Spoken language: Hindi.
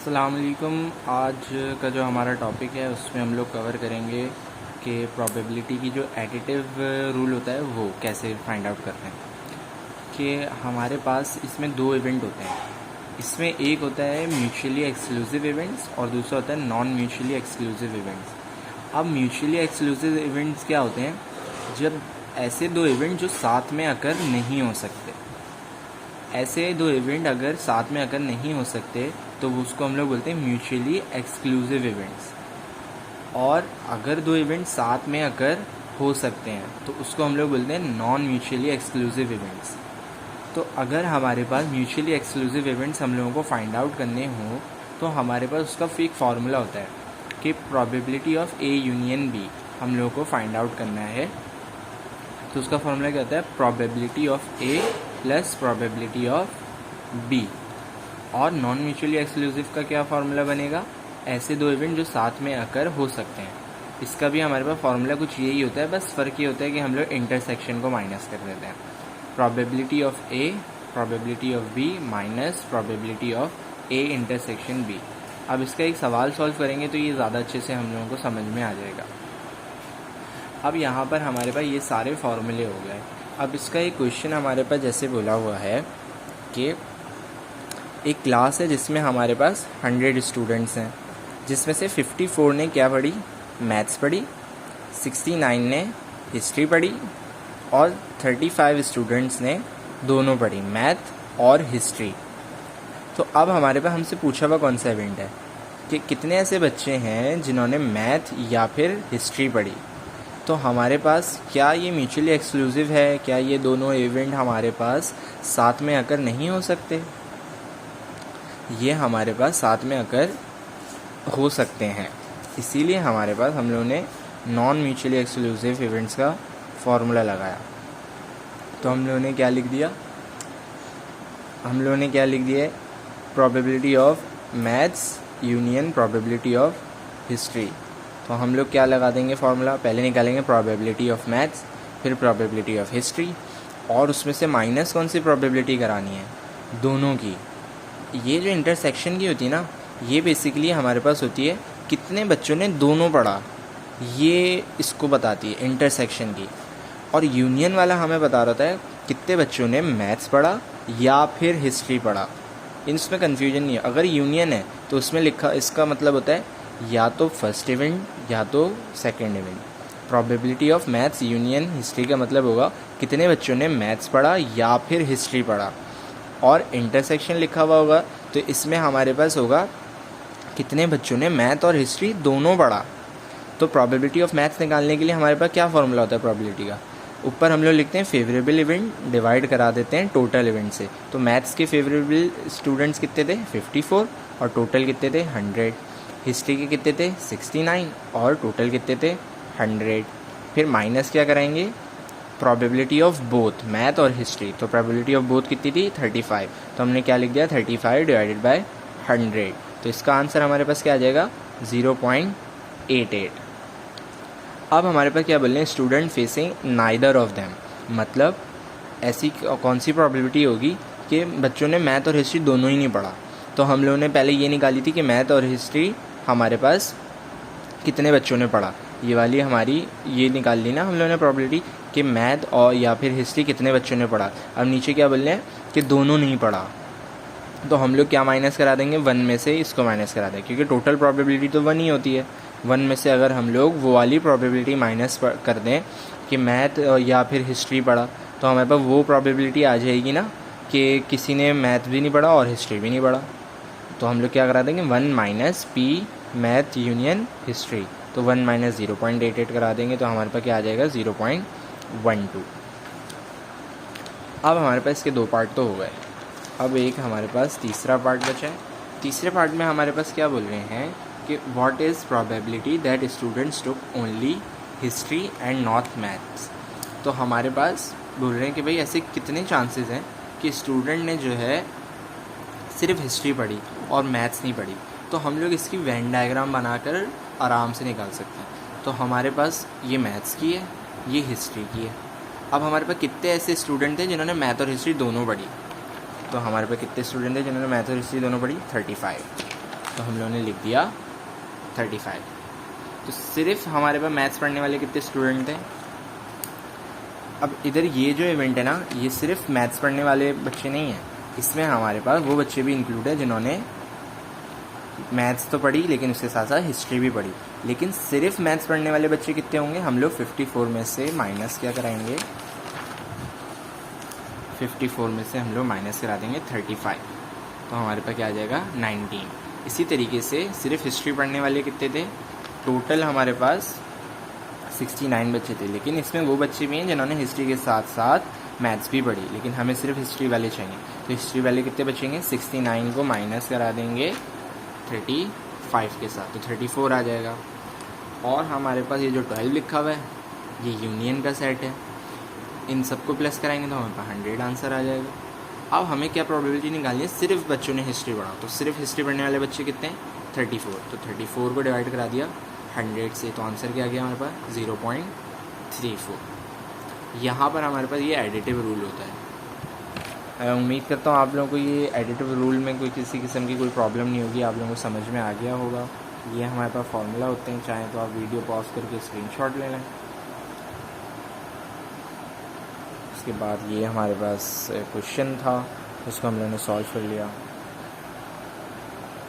अस्सलाम वालेकुम। आज का जो हमारा टॉपिक है उसमें हम लोग कवर करेंगे कि प्रोबेबिलिटी की जो एडिटिव रूल होता है वो कैसे फाइंड आउट करते हैं। कि हमारे पास इसमें दो इवेंट होते हैं। इसमें एक होता है म्यूचुअली एक्सक्लूसिव इवेंट्स और दूसरा होता है नॉन म्यूचुअली एक्सक्लूसिव इवेंट्स। अब म्यूचुअली एक्सक्लूसिव इवेंट्स क्या होते हैं? जब ऐसे दो इवेंट जो साथ में अकर नहीं हो सकते, ऐसे दो इवेंट अगर साथ में अगर नहीं हो सकते तो उसको हम लोग बोलते हैं म्यूचुअली एक्सक्लूसिव इवेंट्स। और अगर दो इवेंट साथ में अगर हो सकते हैं तो उसको हम लोग बोलते हैं नॉन म्यूचुअली एक्सक्लूसिव इवेंट्स। तो अगर हमारे पास म्यूचुअली एक्सक्लूसिव इवेंट्स हम लोगों को फाइंड आउट करने हो तो हमारे पास उसका एक फार्मूला होता है कि probability of A union B हम लोगों को फाइंड आउट करना है। तो उसका फार्मूला क्या होता है? Probability of A plus probability of B. और नॉन म्यूचुअली एक्सक्लूसिव का क्या फार्मूला बनेगा? ऐसे दो इवेंट जो साथ में आकर हो सकते हैं। इसका भी हमारे पास फार्मूला कुछ यही होता है, बस फ़र्क ये होता है कि हम लोग इंटरसेक्शन को माइनस कर देते हैं। Probability of A probability of B minus probability of A intersection B. अब इसका एक सवाल सॉल्व करेंगे तो ये ज़्यादा अच्छे से हम लोगों को समझ में आ जाएगा। अब यहाँ पर हमारे पास ये सारे फार्मूले हो गए। अब इसका एक क्वेश्चन हमारे पास जैसे बोला हुआ है कि एक क्लास है जिसमें हमारे पास 100 स्टूडेंट्स हैं, जिसमें से 54 ने क्या पढ़ी? मैथ्स पढ़ी, 69 ने हिस्ट्री पढ़ी और 35 स्टूडेंट्स ने दोनों पढ़ी, मैथ और हिस्ट्री। तो अब हमारे पास हमसे पूछा हुआ कौन सा इवेंट है कि कितने ऐसे बच्चे हैं जिन्होंने मैथ या फिर हिस्ट्री पढ़ी। तो हमारे पास क्या ये म्यूचुअली एक्सक्लूसिव है? क्या ये दोनों इवेंट हमारे पास साथ में आकर नहीं हो सकते? ये हमारे पास साथ में आकर हो सकते हैं, इसीलिए हमारे पास हम लोगों ने नॉन म्यूचुअली एक्सक्लूसिव इवेंट्स का फॉर्मूला लगाया। तो हम लोगों ने क्या लिख दिया? हम लोगों ने क्या लिख दिया? Probability of maths union probability of history. तो हम लोग क्या लगा देंगे फॉर्मूला? पहले निकालेंगे प्रोबेबिलिटी ऑफ मैथ्स, फिर प्रोबेबिलिटी ऑफ हिस्ट्री, और उसमें से माइनस कौन सी प्रोबेबिलिटी करानी है? दोनों की। ये जो इंटरसेक्शन की होती है ना, ये बेसिकली हमारे पास होती है कितने बच्चों ने दोनों पढ़ा, ये इसको बताती है इंटरसेक्शन की। और यूनियन वाला हमें बता रहा है कितने बच्चों ने मैथ्स पढ़ा या फिर हिस्ट्री पढ़ा। इसमें कन्फ्यूजन नहीं है। अगर यूनियन है तो उसमें लिखा, इसका मतलब होता है या तो फर्स्ट इवेंट या तो second event. Probability of maths union history का मतलब होगा कितने बच्चों ने मैथ्स पढ़ा या फिर हिस्ट्री पढ़ा। और इंटरसेक्शन लिखा हुआ होगा तो इसमें हमारे पास होगा कितने बच्चों ने मैथ और हिस्ट्री दोनों पढ़ा। तो प्रोबेबिलिटी ऑफ मैथ्स निकालने के लिए हमारे पास क्या फॉर्मूला होता है प्रोबेबिलिटी का? ऊपर हम लोग लिखते हैं फेवरेबल इवेंट डिवाइड करा देते हैं टोटल इवेंट से। तो मैथ्स के फेवरेबल स्टूडेंट्स कितने थे? 54 और टोटल कितने थे? 100। हिस्ट्री के कितने थे? 69 और टोटल कितने थे? 100। फिर माइनस क्या कराएंगे? प्रोबेबिलिटी ऑफ बोथ मैथ और हिस्ट्री। तो प्रोबेबिलिटी ऑफ बोथ कितनी थी? 35। तो हमने क्या लिख दिया? 35 डिवाइडेड बाय 100। तो इसका आंसर हमारे पास क्या आ जाएगा? 0.88। अब हमारे पास क्या बोल रहे हैं? Student facing neither of them. मतलब ऐसी कौन सी प्रोबेबिलिटी होगी कि बच्चों ने मैथ और हिस्ट्री दोनों ही नहीं पढ़ा। तो हम लोगों ने पहले ये निकाली थी कि मैथ और हिस्ट्री हमारे पास कितने बच्चों ने पढ़ा, ये वाली हमारी ये निकाल ली ना हम लोगों ने प्रोबेबिलिटी कि मैथ और या फिर हिस्ट्री कितने बच्चों ने पढ़ा। अब नीचे क्या बोल रहे हैं कि दोनों नहीं पढ़ा। तो हम लोग क्या माइनस करा देंगे? 1 में से इसको माइनस करा देंगे, क्योंकि टोटल प्रोबेबिलिटी तो 1 ही होती है। 1 में से अगर हम लोग वो वाली प्रोबेबिलिटी माइनस कर दें कि मैथ या फिर हिस्ट्री पढ़ा, तो हमारे पास वो प्रोबेबिलिटी आ जाएगी ना कि किसी ने मैथ भी नहीं पढ़ा और हिस्ट्री भी नहीं पढ़ा। तो हम लोग क्या करा देंगे? 1 minus P math union history. तो 1 माइनस 0.88 करा देंगे तो हमारे पास क्या आ जाएगा? 0.12। अब हमारे पास इसके दो पार्ट तो हो गए। अब एक हमारे पास तीसरा पार्ट बचा है। तीसरे पार्ट में हमारे पास क्या बोल रहे हैं कि what is probability that students took only history and not maths. तो हमारे पास बोल रहे हैं कि भाई ऐसे कितने चांसेस हैं कि स्टूडेंट ने जो है सिर्फ हिस्ट्री पढ़ी और मैथ्स नहीं पढ़ी। तो हम लोग इसकी वेन डायग्राम बनाकर आराम से निकाल सकते हैं। तो हमारे पास ये मैथ्स की है, ये हिस्ट्री की है। अब हमारे पास कितने ऐसे स्टूडेंट थे जिन्होंने मैथ और हिस्ट्री दोनों पढ़ी? तो हमारे पास कितने स्टूडेंट थे जिन्होंने मैथ और हिस्ट्री दोनों पढ़ी? 35। तो हम लोगों ने लिख दिया 35। तो सिर्फ हमारे पास मैथ्स पढ़ने वाले कितने स्टूडेंट थे? अब इधर ये जो इवेंट है ना, ये सिर्फ मैथ्स पढ़ने वाले बच्चे नहीं हैं, इसमें हमारे पास वो बच्चे भी इंक्लूड है जिन्होंने मैथ्स तो पढ़ी लेकिन उसके साथ साथ हिस्ट्री भी पढ़ी। लेकिन सिर्फ मैथ्स पढ़ने वाले बच्चे कितने होंगे? हम लोग 54 में से माइनस क्या कराएंगे? 54 में से हम लोग माइनस करा देंगे 35, तो हमारे पास क्या आ जाएगा? 19। इसी तरीके से सिर्फ हिस्ट्री पढ़ने वाले कितने थे? टोटल हमारे पास 69 बच्चे थे, लेकिन इसमें वो बच्चे भी हैं जिन्होंने हिस्ट्री के साथ साथ मैथ्स भी पढ़ी, लेकिन हमें सिर्फ हिस्ट्री वाले चाहिए। तो हिस्ट्री वाले कितने बचेंगे? 69 को माइनस करा देंगे 35 के साथ, तो 34 आ जाएगा। और हमारे पास ये जो 12 लिखा हुआ है ये यूनियन का सेट है, इन सबको प्लस कराएंगे तो हमारे पास 100 आंसर आ जाएगा। अब हमें क्या प्रोबेबिलिटी निकालनी है? सिर्फ बच्चों ने हिस्ट्री पढ़ा, तो सिर्फ हिस्ट्री पढ़ने वाले बच्चे कितने हैं? 34। तो 34 को डिवाइड करा दिया 100 से, तो आंसर क्या आ गया हमारे पास? 0.34। यहाँ पर हमारे पास ये एडिटिव रूल होता है। उम्मीद करता हूँ आप लोगों को ये एडिटिव रूल में कोई किसी किस्म की कोई प्रॉब्लम नहीं होगी, आप लोगों को समझ में आ गया होगा। ये हमारे पास फॉर्मूला होते हैं, चाहे तो आप वीडियो पॉज करके स्क्रीनशॉट ले लें। उसके बाद ये हमारे पास क्वेश्चन था, उसको हम लोगों ने सॉल्व कर लिया।